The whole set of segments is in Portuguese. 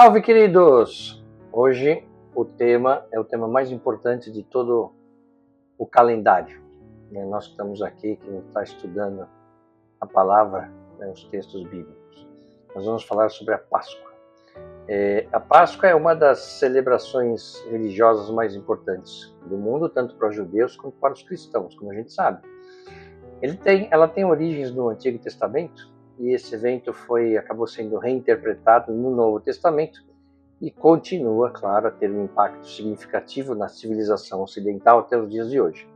Salve, queridos! Hoje o tema é o tema mais importante de todo o calendário. Nós que estamos aqui, que está estudando a palavra, os textos bíblicos. Nós vamos falar sobre a Páscoa. A Páscoa é uma das celebrações religiosas mais importantes do mundo, tanto para os judeus quanto para os cristãos, como a gente sabe. Ela tem origens no Antigo Testamento, e esse evento acabou sendo reinterpretado no Novo Testamento e continua, claro, a ter um impacto significativo na civilização ocidental até os dias de hoje.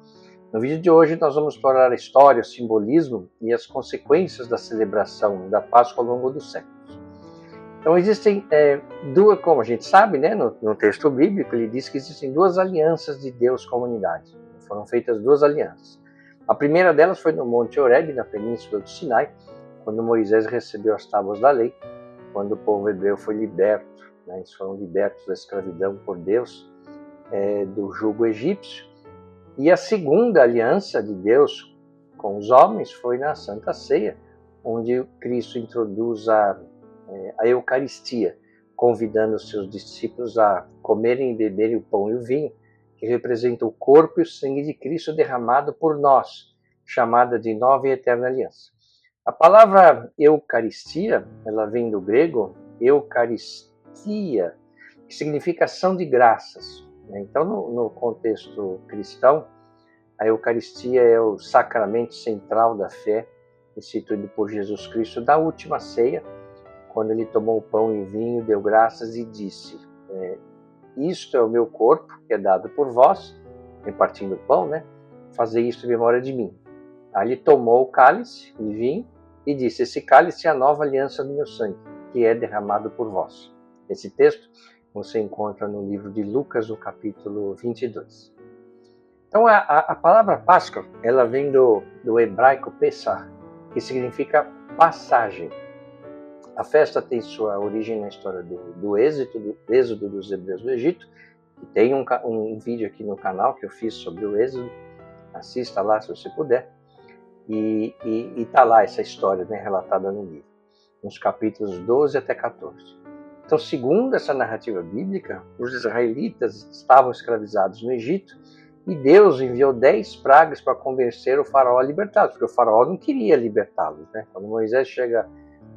No vídeo de hoje nós vamos explorar a história, o simbolismo e as consequências da celebração da Páscoa ao longo dos séculos. Então existem duas, como a gente sabe, né, no texto bíblico ele diz que existem duas alianças de Deus com a humanidade. Foram feitas duas alianças. A primeira delas foi no Monte Horebe, na Península do Sinai, quando Moisés recebeu as tábuas da lei, quando o povo hebreu foi liberto, eles foram libertos da escravidão por Deus, do jugo egípcio. E a segunda aliança de Deus com os homens foi na Santa Ceia, onde Cristo introduz a Eucaristia, convidando os seus discípulos a comerem e beberem o pão e o vinho, que representa o corpo e o sangue de Cristo derramado por nós, chamada de Nova e Eterna Aliança. A palavra Eucaristia, ela vem do grego Eucaristia, que significa ação de graças. Então, no contexto cristão, a Eucaristia é o sacramento central da fé, instituído por Jesus Cristo da última ceia, quando ele tomou o pão e o vinho, deu graças e disse: isto é o meu corpo, que é dado por vós, repartindo o pão, Fazei isto em memória de mim. Aí ele tomou o cálice de vinho e disse: esse cálice é a nova aliança do meu sangue, que é derramado por vós. Esse texto você encontra no livro de Lucas, no capítulo 22. Então a palavra Páscoa, ela vem do hebraico Pesach, que significa passagem. A festa tem sua origem na história do êxodo dos hebreus do Egito, e tem um vídeo aqui no canal que eu fiz sobre o êxodo, assista lá se você puder. E está lá essa história relatada no livro, nos capítulos 12 até 14. Então, segundo essa narrativa bíblica, os israelitas estavam escravizados no Egito e Deus enviou 10 pragas para convencer o faraó a libertá-los, porque o faraó não queria libertá-los. Quando Moisés chega: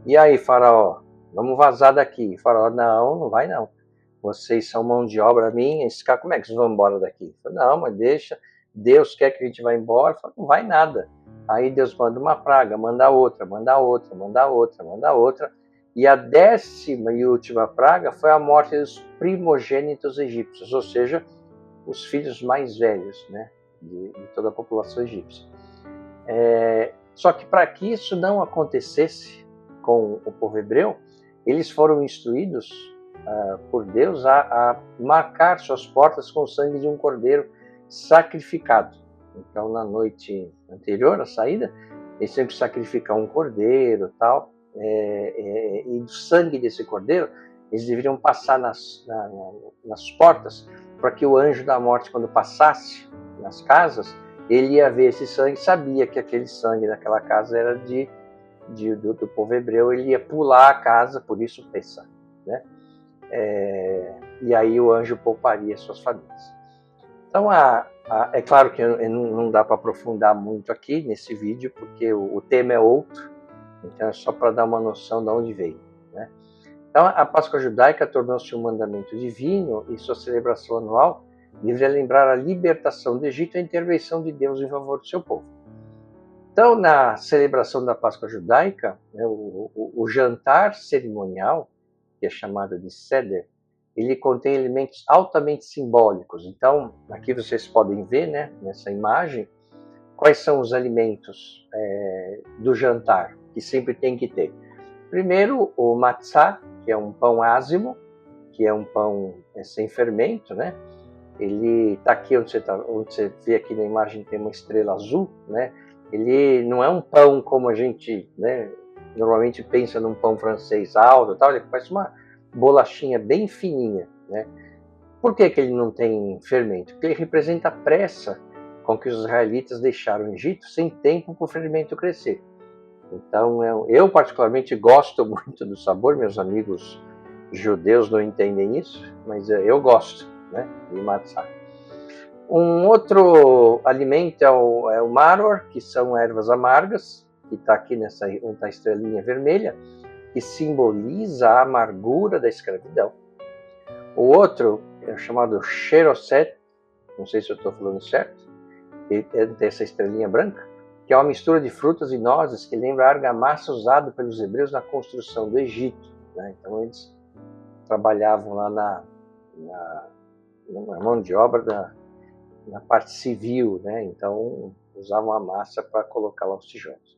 e aí, faraó, vamos vazar daqui. O faraó: não vai não. Vocês são mão de obra minha, como é que vocês vão embora daqui? Falei: não, mas deixa, Deus quer que a gente vá embora. Falei: não vai nada. Aí Deus manda uma praga, manda outra, manda outra, manda outra, manda outra. E a 10ª e última praga foi a morte dos primogênitos egípcios, ou seja, os filhos mais velhos, de toda a população egípcia. Só que para que isso não acontecesse com o povo hebreu, eles foram instruídos por Deus a marcar suas portas com o sangue de um cordeiro sacrificado. Então, na noite anterior à saída, eles sempre sacrificam um cordeiro tal, e do sangue desse cordeiro, eles deveriam passar nas portas, para que o anjo da morte, quando passasse nas casas, ele ia ver esse sangue, sabia que aquele sangue daquela casa era do povo hebreu, ele ia pular a casa, por isso Pesach, e aí o anjo pouparia suas famílias. Então, é claro que não dá para aprofundar muito aqui nesse vídeo, porque o tema é outro, então é só para dar uma noção de onde veio. Então, a Páscoa judaica tornou-se um mandamento divino e sua celebração anual deveria lembrar a libertação do Egito e a intervenção de Deus em favor do seu povo. Então, na celebração da Páscoa judaica, o jantar cerimonial, que é chamado de Seder, ele contém elementos altamente simbólicos. Então, aqui vocês podem ver, nessa imagem, quais são os alimentos do jantar, que sempre tem que ter. Primeiro, o matzá, que é um pão ázimo, que é um pão sem fermento, Ele está aqui, onde você vê aqui na imagem, tem uma estrela azul, Ele não é um pão como a gente, normalmente pensa num pão francês alto, tal. Ele parece uma bolachinha bem fininha, Por que ele não tem fermento? Porque ele representa a pressa com que os israelitas deixaram o Egito sem tempo para o fermento crescer. Então, eu particularmente gosto muito do sabor, meus amigos judeus não entendem isso, mas eu gosto, né, de matzá. Um outro alimento é o maror, que são ervas amargas, que está aqui nessa estrelinha vermelha, que simboliza a amargura da escravidão. O outro é chamado cheroset, não sei se eu estou falando certo, é dessa estrelinha branca, que é uma mistura de frutas e nozes que lembra a argamassa usada pelos hebreus na construção do Egito. Né? Então eles trabalhavam lá na mão de obra na parte civil, né? Então usavam a massa para colocar lá os tijolos.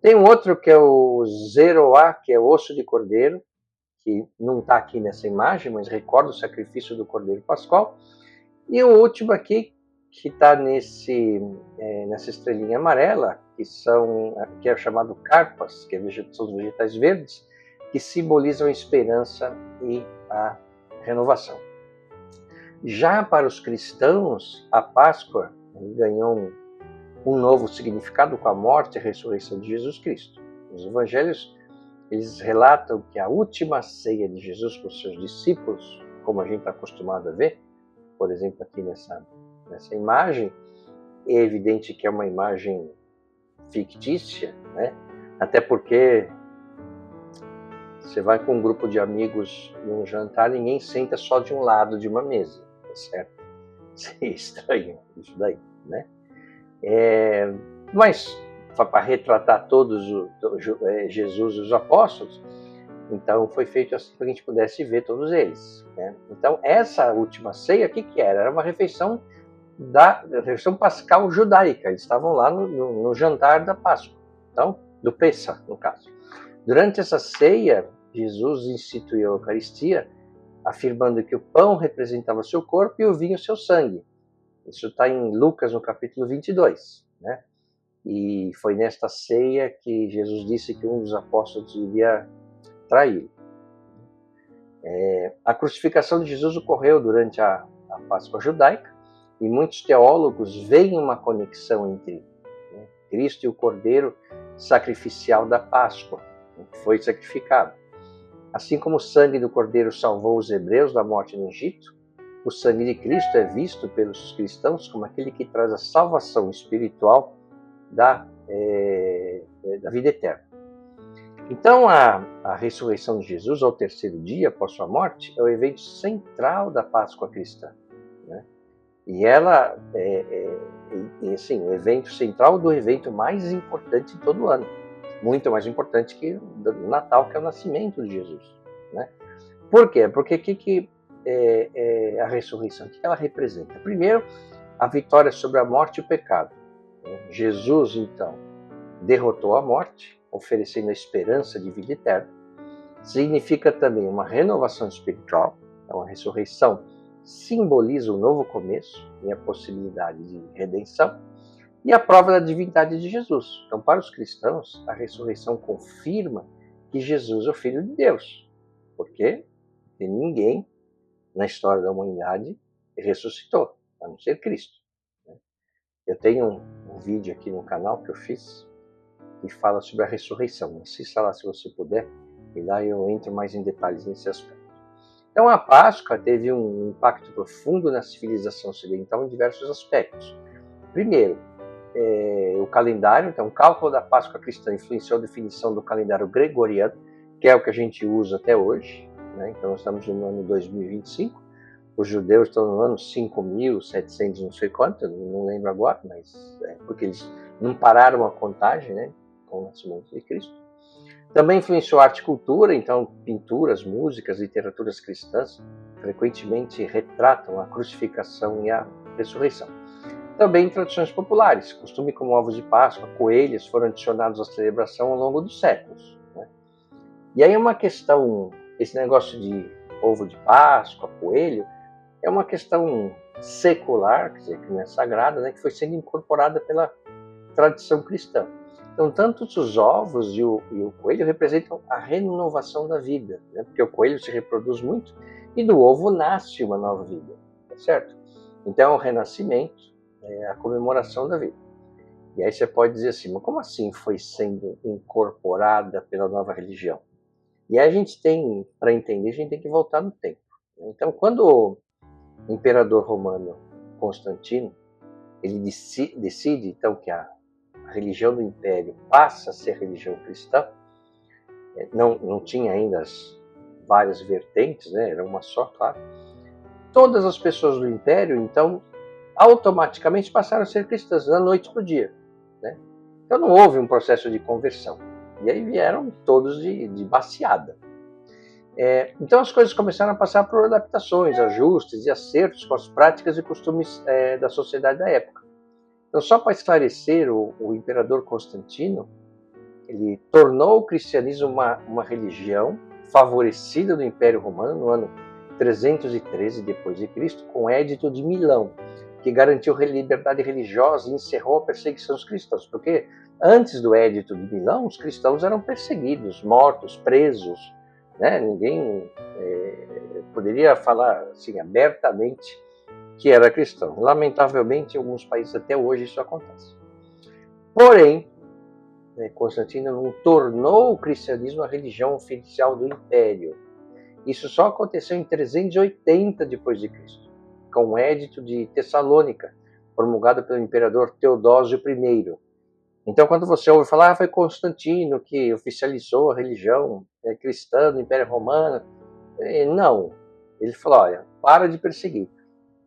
Tem um outro que é o zeroá, que é osso de cordeiro, que não está aqui nessa imagem, mas recorda o sacrifício do cordeiro pascual. E o último aqui, que está nessa estrelinha amarela, que é chamado carpas, que são os vegetais verdes, que simbolizam a esperança e a renovação. Já para os cristãos, a Páscoa ganhou um novo significado com a morte e a ressurreição de Jesus Cristo. Os evangelhos, eles relatam que a última ceia de Jesus com os seus discípulos, como a gente está acostumado a ver, por exemplo, aqui nessa imagem, é evidente que é uma imagem fictícia, né? Até porque você vai com um grupo de amigos num jantar, ninguém senta só de um lado de uma mesa, tá certo? É estranho isso daí, né? Mas para retratar todos Jesus e os apóstolos, então foi feito assim para que a gente pudesse ver todos eles, né? Então essa última ceia, o que era? Era uma refeição pascal judaica. Eles estavam lá no jantar da Páscoa, então do Pessah, no caso. Durante essa ceia, Jesus instituiu a Eucaristia, afirmando que o pão representava seu corpo e o vinho seu sangue. Isso está em Lucas, no capítulo 22, né? E foi nesta ceia que Jesus disse que um dos apóstolos iria traí-lo. A crucificação de Jesus ocorreu durante a Páscoa judaica, e muitos teólogos veem uma conexão entre Cristo e o Cordeiro sacrificial da Páscoa, que foi sacrificado. Assim como o sangue do Cordeiro salvou os hebreus da morte no Egito, o sangue de Cristo é visto pelos cristãos como aquele que traz a salvação espiritual da vida eterna. Então, a ressurreição de Jesus ao terceiro dia após sua morte é o evento central da Páscoa cristã, né? E ela assim, o evento central do evento mais importante de todo ano, muito mais importante que o Natal, que é o nascimento de Jesus, né? Por quê? Porque que a ressurreição? O que ela representa? Primeiro, a vitória sobre a morte e o pecado. Jesus, então, derrotou a morte, oferecendo a esperança de vida eterna. Significa também uma renovação espiritual. Então, a ressurreição simboliza um novo começo e a possibilidade de redenção. E a prova da divindade de Jesus. Então, para os cristãos, a ressurreição confirma que Jesus é o Filho de Deus. Por quê? Porque ninguém na história da humanidade ressuscitou, a não ser Cristo. Eu tenho um vídeo aqui no canal que eu fiz que fala sobre a ressurreição. Assista lá se você puder, e lá eu entro mais em detalhes nesse aspecto. Então a Páscoa teve um impacto profundo na civilização ocidental em diversos aspectos. Primeiro, o calendário. Então o cálculo da Páscoa cristã influenciou a definição do calendário gregoriano, que é o que a gente usa até hoje, né? Então nós estamos no ano 2025, os judeus estão no ano 5.700 não sei quanto, não lembro agora, mas porque eles não pararam a contagem, né, com o nascimento de Cristo. Também influenciou a arte e cultura, então pinturas, músicas, literaturas cristãs frequentemente retratam a crucificação e a ressurreição. Também tradições populares, costume como ovos de Páscoa, coelhos foram adicionados à celebração ao longo dos séculos, né? E aí uma questão, esse negócio de ovo de Páscoa, coelho, é uma questão secular, quer dizer, que não é sagrada, né, que foi sendo incorporada pela tradição cristã. Então, tanto os ovos e o coelho representam a renovação da vida, né, porque o coelho se reproduz muito e do ovo nasce uma nova vida, tá certo? Então, o renascimento é a comemoração da vida. E aí você pode dizer assim, mas como assim foi sendo incorporada pela nova religião? E aí a gente tem, para entender, a gente tem que voltar no tempo. Então, quando o imperador romano Constantino, ele decide então que a religião do império passa a ser religião cristã, não tinha ainda as várias vertentes, né? Era uma só, claro. Todas as pessoas do império, então, automaticamente passaram a ser cristãs, da noite para o dia. Né? Então não houve um processo de conversão. E aí vieram todos de baseada. Então as coisas começaram a passar por adaptações, ajustes e acertos com as práticas e costumes da sociedade da época. Então, só para esclarecer, o imperador Constantino, ele tornou o cristianismo uma religião favorecida do Império Romano no ano 313 d.C., com o Édito de Milão, que garantiu liberdade religiosa e encerrou a perseguição dos cristãos. Porque antes do Édito de Milão, os cristãos eram perseguidos, mortos, presos. Né? Ninguém poderia falar assim, abertamente que era cristão. Lamentavelmente, em alguns países até hoje isso acontece. Porém, Constantino não tornou o cristianismo a religião oficial do Império. Isso só aconteceu em 380 d.C., com o Édito de Tessalônica, promulgado pelo imperador Teodósio I. Então, quando você ouve falar, foi Constantino que oficializou a religião cristã do Império Romano, não. Ele falou, olha, para de perseguir.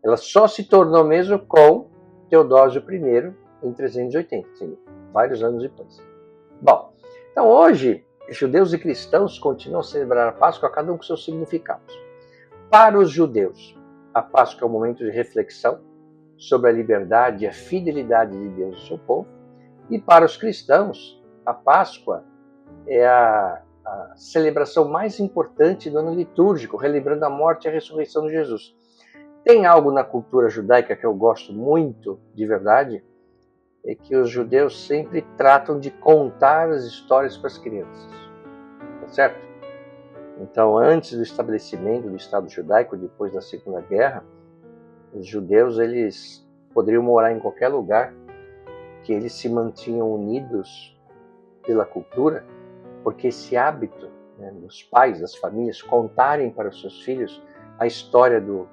Ela só se tornou mesmo com Teodósio I em 380, sim, vários anos depois. Bom, então hoje, judeus e cristãos continuam a celebrar a Páscoa, cada um com seus significados. Para os judeus, a Páscoa é um momento de reflexão sobre a liberdade e a fidelidade de Deus e do seu povo. E para os cristãos, a Páscoa é a celebração mais importante do ano litúrgico, relembrando a morte e a ressurreição de Jesus. Tem algo na cultura judaica que eu gosto muito, de verdade, é que os judeus sempre tratam de contar as histórias para as crianças, tá certo? Então, antes do estabelecimento do Estado judaico, depois da Segunda Guerra, os judeus eles poderiam morar em qualquer lugar, que eles se mantinham unidos pela cultura, porque esse hábito dos pais, das famílias, contarem para os seus filhos a história do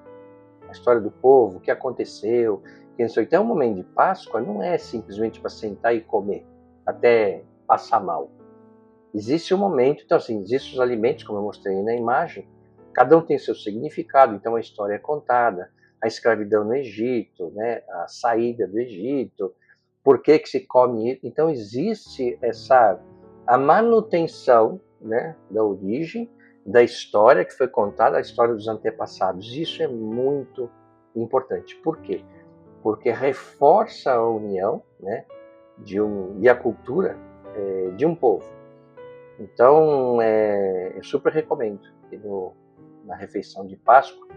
povo, o que aconteceu. Então, o momento de Páscoa não é simplesmente para sentar e comer, até passar mal. Existe um momento, então assim, existem os alimentos, como eu mostrei na imagem, cada um tem seu significado, então a história é contada, a escravidão no Egito, né, a saída do Egito, por que se come isso. Então existe a manutenção, né, da origem, da história que foi contada, a história dos antepassados. Isso é muito importante. Por quê? Porque reforça a união, né, e a cultura de um povo. Então, eu super recomendo que na refeição de Páscoa,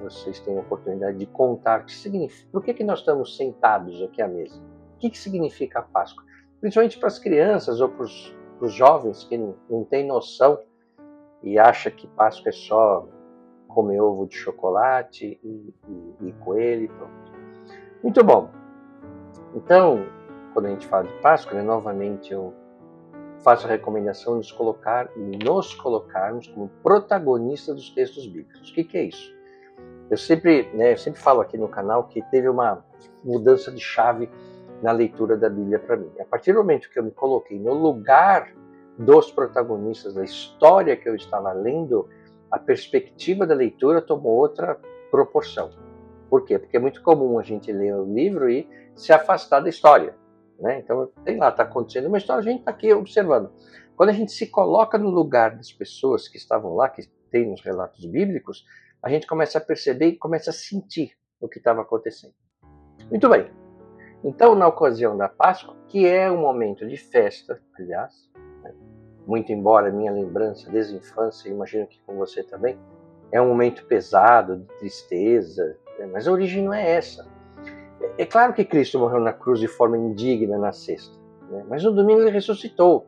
vocês tenham a oportunidade de contar o que significa. Por que nós estamos sentados aqui à mesa? O que significa a Páscoa? Principalmente para as crianças ou para os jovens que não têm noção e acham que Páscoa é só comer ovo de chocolate e coelho e pronto. Muito bom. Então, quando a gente fala de Páscoa, novamente eu faço a recomendação de nos colocarmos como protagonistas dos textos bíblicos. O que é isso? Eu sempre falo aqui no canal que teve uma mudança de chave na leitura da Bíblia para mim. A partir do momento que eu me coloquei no lugar dos protagonistas da história que eu estava lendo, a perspectiva da leitura tomou outra proporção. Por quê? Porque é muito comum a gente ler o livro e se afastar da história. Né? Então, tem lá, está acontecendo uma história, a gente está aqui observando. Quando a gente se coloca no lugar das pessoas que estavam lá, que tem nos relatos bíblicos, a gente começa a perceber e começa a sentir o que estava acontecendo. Muito bem. Então, na ocasião da Páscoa, que é um momento de festa, aliás, muito embora a minha lembrança desde a infância, imagino que com você também, é um momento pesado, de tristeza, mas a origem não é essa. É claro que Cristo morreu na cruz de forma indigna na sexta, mas no domingo ele ressuscitou.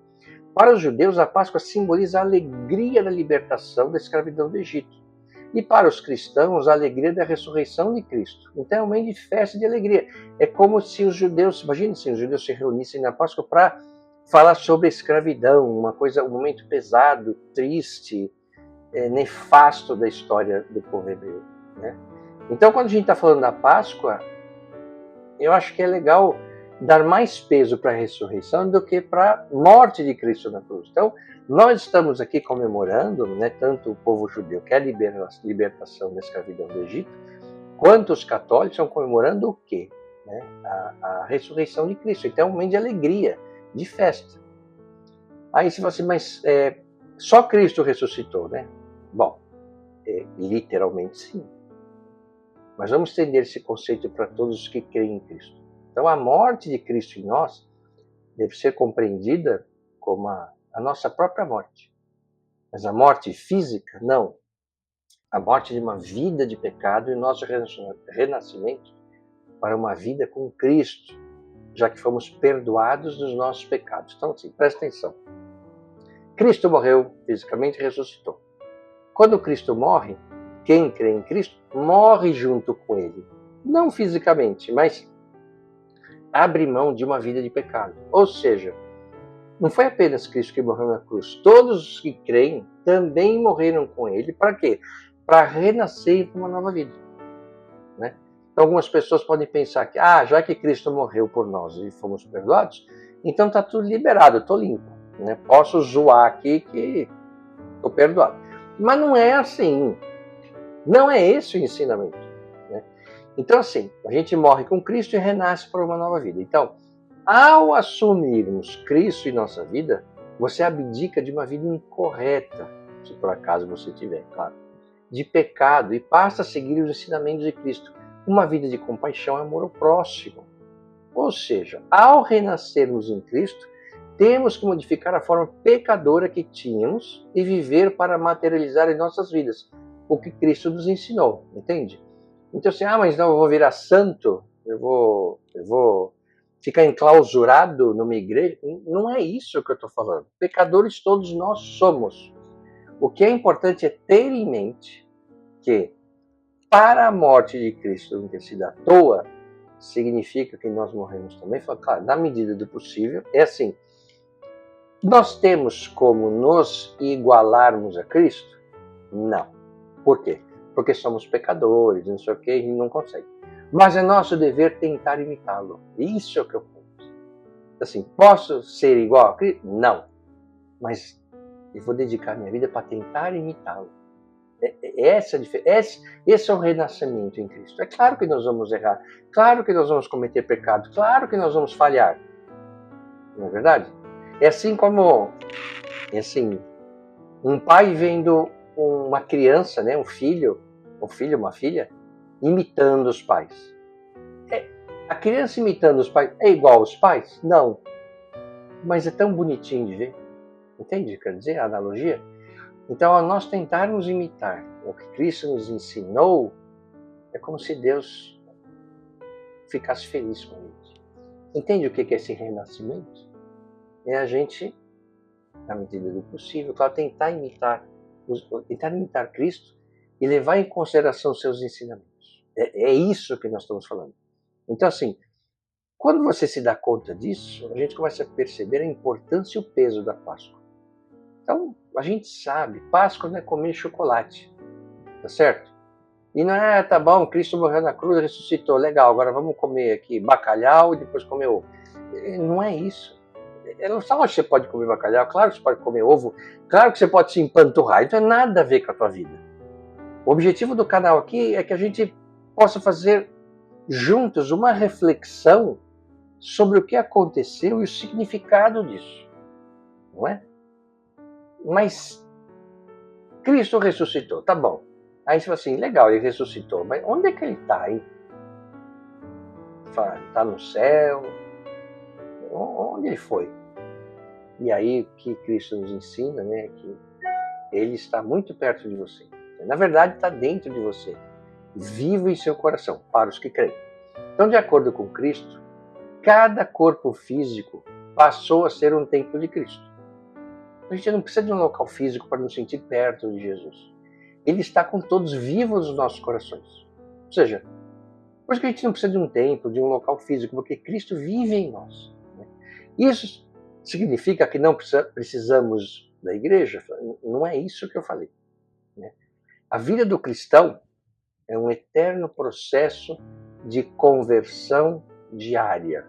Para os judeus, a Páscoa simboliza a alegria da libertação da escravidão do Egito. E para os cristãos, a alegria da ressurreição de Cristo. Então é um momento de festa e de alegria. É como se os judeus, imagine se os judeus se reunissem na Páscoa para fala sobre a escravidão, um momento pesado, triste, nefasto da história do povo hebreu, né? Então, quando a gente está falando da Páscoa, eu acho que é legal dar mais peso para a ressurreição do que para a morte de Cristo na cruz. Então, nós estamos aqui comemorando, né, tanto o povo judeu, que é a libertação da escravidão do Egito, quanto os católicos estão comemorando o quê? Né? A ressurreição de Cristo. Então é um momento de alegria, de festa. Aí você fala assim, mas só Cristo ressuscitou, né? Bom, literalmente sim. Mas vamos estender esse conceito para todos os que creem em Cristo. Então a morte de Cristo em nós deve ser compreendida como a nossa própria morte. Mas a morte física, não. A morte de uma vida de pecado e o nosso renascimento para uma vida com Cristo, já que fomos perdoados dos nossos pecados. Então, assim, presta atenção. Cristo morreu fisicamente e ressuscitou. Quando Cristo morre, quem crê em Cristo morre junto com Ele. Não fisicamente, mas abre mão de uma vida de pecado. Ou seja, não foi apenas Cristo que morreu na cruz. Todos os que creem também morreram com Ele. Para quê? Para renascer para uma nova vida. Né? Então, algumas pessoas podem pensar que, já que Cristo morreu por nós e fomos perdoados, então está tudo liberado, eu estou limpo. Né? Posso zoar aqui que estou perdoado. Mas não é assim. Não é esse o ensinamento. Né? Então, assim, a gente morre com Cristo e renasce para uma nova vida. Então, ao assumirmos Cristo em nossa vida, você abdica de uma vida incorreta, se por acaso você tiver, claro, de pecado, e passa a seguir os ensinamentos de Cristo. Uma vida de compaixão e amor ao próximo. Ou seja, ao renascermos em Cristo, temos que modificar a forma pecadora que tínhamos e viver para materializar em nossas vidas o que Cristo nos ensinou, entende? Então assim, mas não, eu vou virar santo, eu vou ficar enclausurado numa igreja. Não é isso que eu estou falando. Pecadores todos nós somos. O que é importante é ter em mente que para a morte de Cristo não ter sido à toa, significa que nós morremos também. Claro, na medida do possível, é assim. Nós temos como nos igualarmos a Cristo? Não. Por quê? Porque somos pecadores, não sei o que, a gente não consegue. Mas é nosso dever tentar imitá-lo. Isso é o que eu penso. Assim, posso ser igual a Cristo? Não. Mas eu vou dedicar minha vida para tentar imitá-lo. Esse é o renascimento em Cristo. É claro que nós vamos errar, claro que nós vamos cometer pecado, claro que nós vamos falhar. Não é verdade? É assim como um pai vendo uma criança, né, um filho, uma filha, imitando os pais. A criança imitando os pais é igual aos pais? Não. Mas é tão bonitinho de ver. Entende? Quer dizer, a analogia? Então, ao nós tentarmos imitar o que Cristo nos ensinou, é como se Deus ficasse feliz com a gente. Entende o que é esse renascimento? É a gente, na medida do possível, claro, tentar imitar Cristo e levar em consideração os seus ensinamentos. É isso que nós estamos falando. Então, assim, quando você se dá conta disso, a gente começa a perceber a importância e o peso da Páscoa. Então, a gente sabe, Páscoa não é comer chocolate, tá certo? E não é, tá bom, Cristo morreu na cruz, ressuscitou, legal, agora vamos comer aqui bacalhau e depois comer ovo. Não é isso. Não sabe que você pode comer bacalhau, claro que você pode comer ovo, claro que você pode se empanturrar, isso não tem nada a ver com a tua vida. O objetivo do canal aqui é que a gente possa fazer juntos uma reflexão sobre o que aconteceu e o significado disso, não é? Mas Cristo ressuscitou, tá bom. Aí você fala assim, legal, ele ressuscitou, mas onde é que ele está, hein? Está no céu? Onde ele foi? E aí o que Cristo nos ensina, né, é que ele está muito perto de você. Na verdade, está dentro de você, vivo em seu coração, para os que creem. Então, de acordo com Cristo, cada corpo físico passou a ser um templo de Cristo. A gente não precisa de um local físico para nos sentir perto de Jesus. Ele está com todos vivos nos nossos corações. Ou seja, por isso que a gente não precisa de um templo, de um local físico, porque Cristo vive em nós. Isso Significa que não precisamos da igreja? Não é isso que eu falei. Né? A vida do cristão é um eterno processo de conversão diária.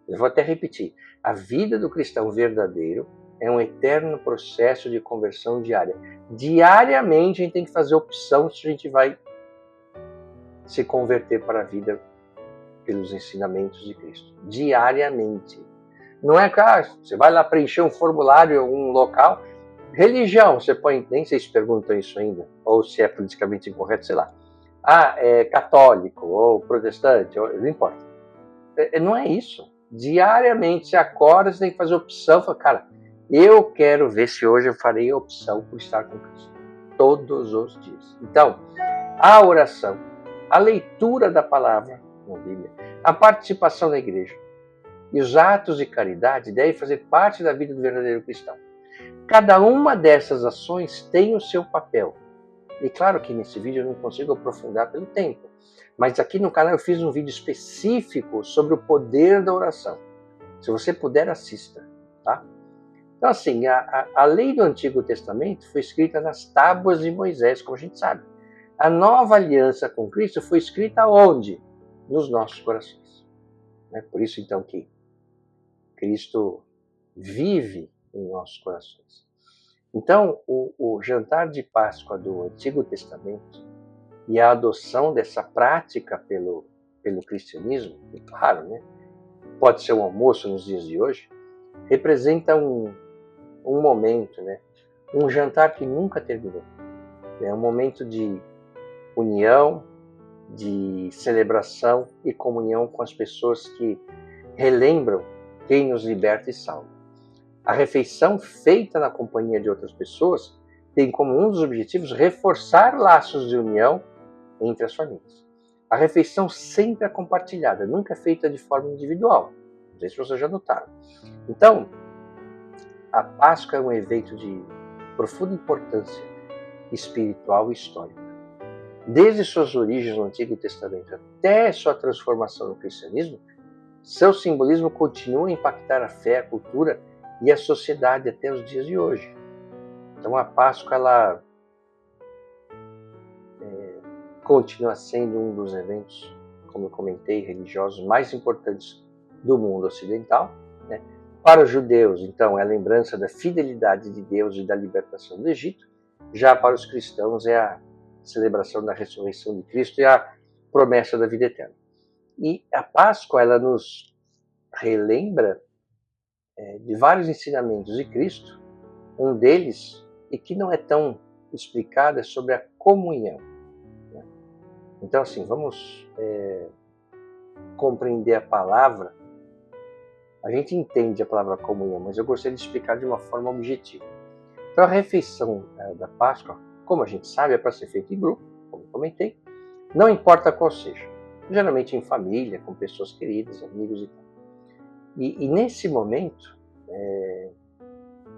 Eu vou até repetir. A vida do cristão verdadeiro é um eterno processo de conversão diária. Diariamente a gente tem que fazer opção se a gente vai se converter para a vida pelos ensinamentos de Cristo. Diariamente. Não é que você vai lá preencher um formulário, um local. Religião, você põe, nem sei se perguntam isso ainda, ou se é politicamente incorreto, sei lá. É católico, ou protestante, não importa. Não é isso. Diariamente você acorda, você tem que fazer opção. Fala, cara, eu quero ver se hoje eu farei a opção por estar com Cristo. Todos os dias. Então, a oração, a leitura da palavra na Bíblia, a participação na igreja e os atos de caridade devem fazer parte da vida do verdadeiro cristão. Cada uma dessas ações tem o seu papel. E claro que nesse vídeo eu não consigo aprofundar pelo tempo, mas aqui no canal eu fiz um vídeo específico sobre o poder da oração. Se você puder, assista. Tá? Então assim, a lei do Antigo Testamento foi escrita nas tábuas de Moisés, como a gente sabe. A nova aliança com Cristo foi escrita onde? Nos nossos corações. Por isso então que Cristo vive em nossos corações. Então, o jantar de Páscoa do Antigo Testamento e a adoção dessa prática pelo cristianismo, e claro, pode ser um almoço nos dias de hoje, representa um momento, um jantar que nunca terminou. É um momento de união, de celebração e comunhão com as pessoas que relembram quem nos liberta e salva. A refeição feita na companhia de outras pessoas tem como um dos objetivos reforçar laços de união entre as famílias. A refeição sempre é compartilhada, nunca é feita de forma individual. Não sei se vocês já notaram. Então, a Páscoa é um evento de profunda importância espiritual e histórica. Desde suas origens no Antigo Testamento até sua transformação no cristianismo, seu simbolismo continua a impactar a fé, a cultura e a sociedade até os dias de hoje. Então a Páscoa ela continua sendo um dos eventos, como eu comentei, religiosos mais importantes do mundo ocidental. Para os judeus, então, é a lembrança da fidelidade de Deus e da libertação do Egito. Já para os cristãos é a celebração da ressurreição de Cristo e a promessa da vida eterna. E a Páscoa ela nos relembra de vários ensinamentos de Cristo. Um deles, e que não é tão explicado, é sobre a comunhão. Então, assim, vamos compreender a palavra. A gente entende a palavra comunhão, mas eu gostaria de explicar de uma forma objetiva. Então, a refeição da Páscoa, como a gente sabe, é para ser feita em grupo, como eu comentei, não importa qual seja. Geralmente em família, com pessoas queridas, amigos e tal. E nesse momento,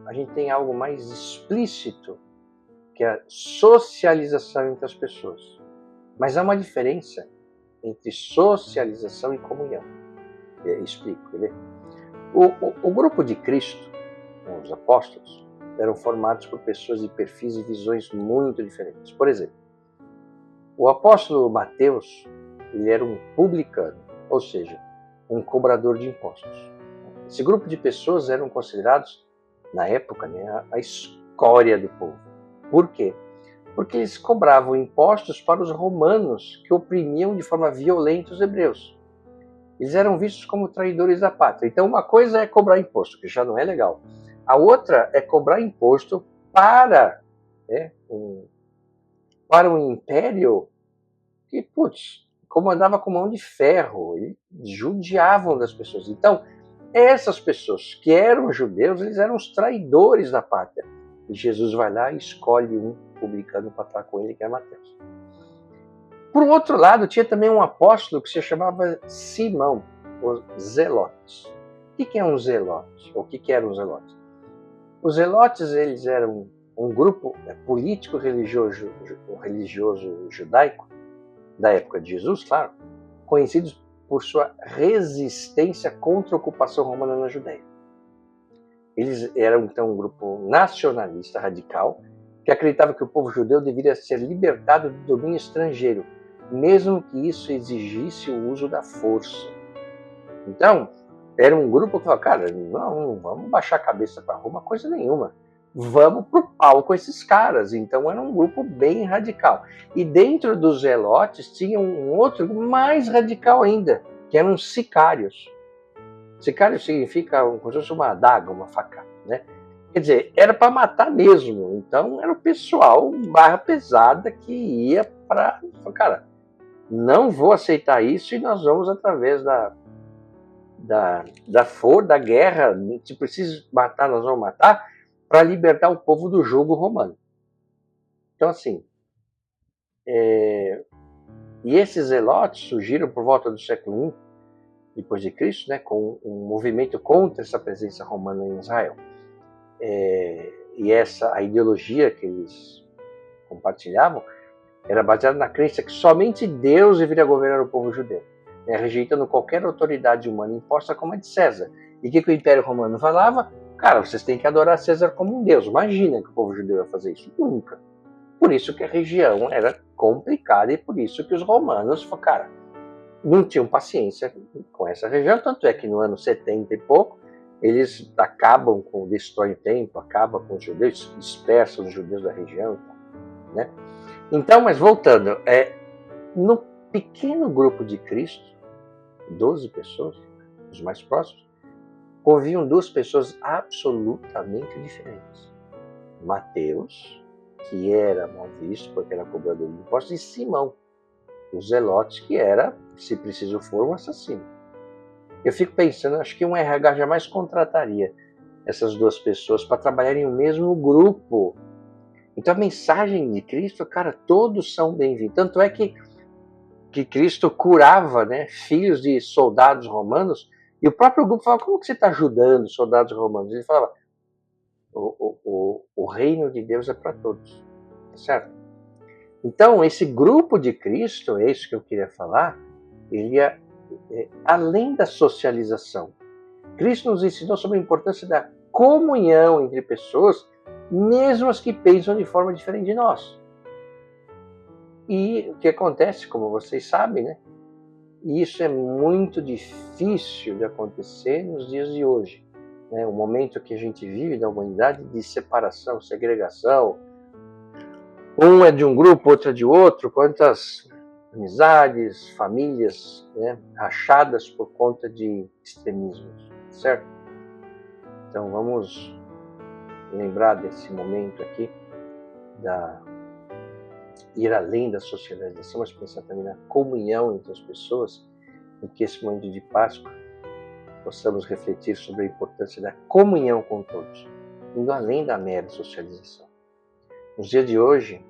a gente tem algo mais explícito, que é a socialização entre as pessoas. Mas há uma diferença entre socialização e comunhão. Explico, quer ver? O grupo de Cristo, os apóstolos, eram formados por pessoas de perfis e visões muito diferentes. Por exemplo, o apóstolo Mateus, ele era um publicano, ou seja, um cobrador de impostos. Esse grupo de pessoas eram considerados, na época, a escória do povo. Por quê? Porque eles cobravam impostos para os romanos, que oprimiam de forma violenta os hebreus. Eles eram vistos como traidores da pátria. Então, uma coisa é cobrar imposto, que já não é legal. A outra é cobrar imposto para um império que, comandava com mão de ferro. Eles judiavam das pessoas. Então, essas pessoas que eram judeus, eles eram os traidores da pátria. E Jesus vai lá e escolhe um publicano para estar com ele, que é Mateus. Por outro lado, tinha também um apóstolo que se chamava Simão, os Zelotes. O que é um zelote? Ou o que eram os zelotes? Os zelotes, eles eram um grupo político religioso judaico, da época de Jesus, claro, conhecidos por sua resistência contra a ocupação romana na Judéia. Eles eram, então, um grupo nacionalista radical que acreditava que o povo judeu deveria ser libertado do domínio estrangeiro, mesmo que isso exigisse o uso da força. Então, era um grupo que falava, cara, não vamos baixar a cabeça para Roma, coisa nenhuma. Vamos pro pau com esses caras. Então era um grupo bem radical. E dentro dos zelotes tinha um outro mais radical ainda, que eram os sicários. Sicário significa como se fosse uma adaga, uma facada, né? Quer dizer, era para matar mesmo. Então era o pessoal barra pesada que ia para... Cara, não vou aceitar isso e nós vamos através da guerra, se precisa matar, nós vamos matar, para libertar o povo do jugo romano. Então, assim, e esses zelotes surgiram por volta do século I, depois de Cristo, né, com um movimento contra essa presença romana em Israel. E a ideologia que eles compartilhavam era baseada na crença que somente Deus deveria governar o povo judeu, rejeitando qualquer autoridade humana imposta como a de César. E o que o Império Romano falava? Cara, vocês têm que adorar César como um deus. Imagina que o povo judeu ia fazer isso. Nunca. Por isso que a região era complicada e por isso que os romanos, cara, não tinham paciência com essa região. Tanto é que no ano 70 e pouco, eles acabam com, destroem o templo, acabam com os judeus, dispersam os judeus da região. Né? Então, mas voltando, no pequeno grupo de Cristo, 12 pessoas, os mais próximos, ouviam duas pessoas absolutamente diferentes. Mateus, que era mal visto porque era cobrador de impostos, e Simão, o zelote, que era, se preciso for, um assassino. Eu fico pensando, acho que um RH jamais contrataria essas duas pessoas para trabalharem no mesmo grupo. Então a mensagem de Cristo, cara, todos são bem-vindos. Tanto é que Cristo curava, né, filhos de soldados romanos, e o próprio grupo falava, como que você está ajudando soldados romanos? Ele falava, o reino de Deus é para todos, certo? Então, esse grupo de Cristo, é isso que eu queria falar, ele além da socialização. Cristo nos ensinou sobre a importância da comunhão entre pessoas, mesmo as que pensam de forma diferente de nós. E o que acontece, como vocês sabem, né? E isso é muito difícil de acontecer nos dias de hoje. Né? O momento que a gente vive da humanidade de separação, segregação. Um é de um grupo, outro é de outro. Quantas amizades, famílias, né, rachadas por conta de extremismos, certo? Então vamos lembrar desse momento aqui, ir além da socialização, mas pensar também na comunhão entre as pessoas, em que esse momento de Páscoa possamos refletir sobre a importância da comunhão com todos, indo além da mera socialização. Nos dias de hoje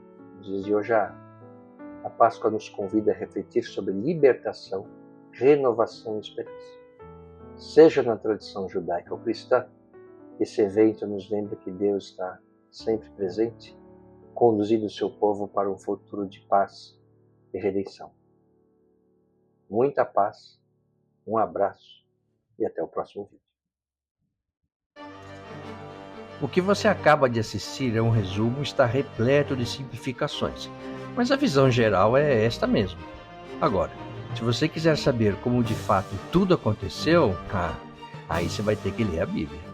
a Páscoa nos convida a refletir sobre libertação, renovação e esperança. Seja na tradição judaica ou cristã, esse evento nos lembra que Deus está sempre presente, conduzindo o seu povo para um futuro de paz e redenção. Muita paz, um abraço e até o próximo vídeo. O que você acaba de assistir é um resumo, está repleto de simplificações, mas a visão geral é esta mesmo. Agora, se você quiser saber como de fato tudo aconteceu, aí você vai ter que ler a Bíblia.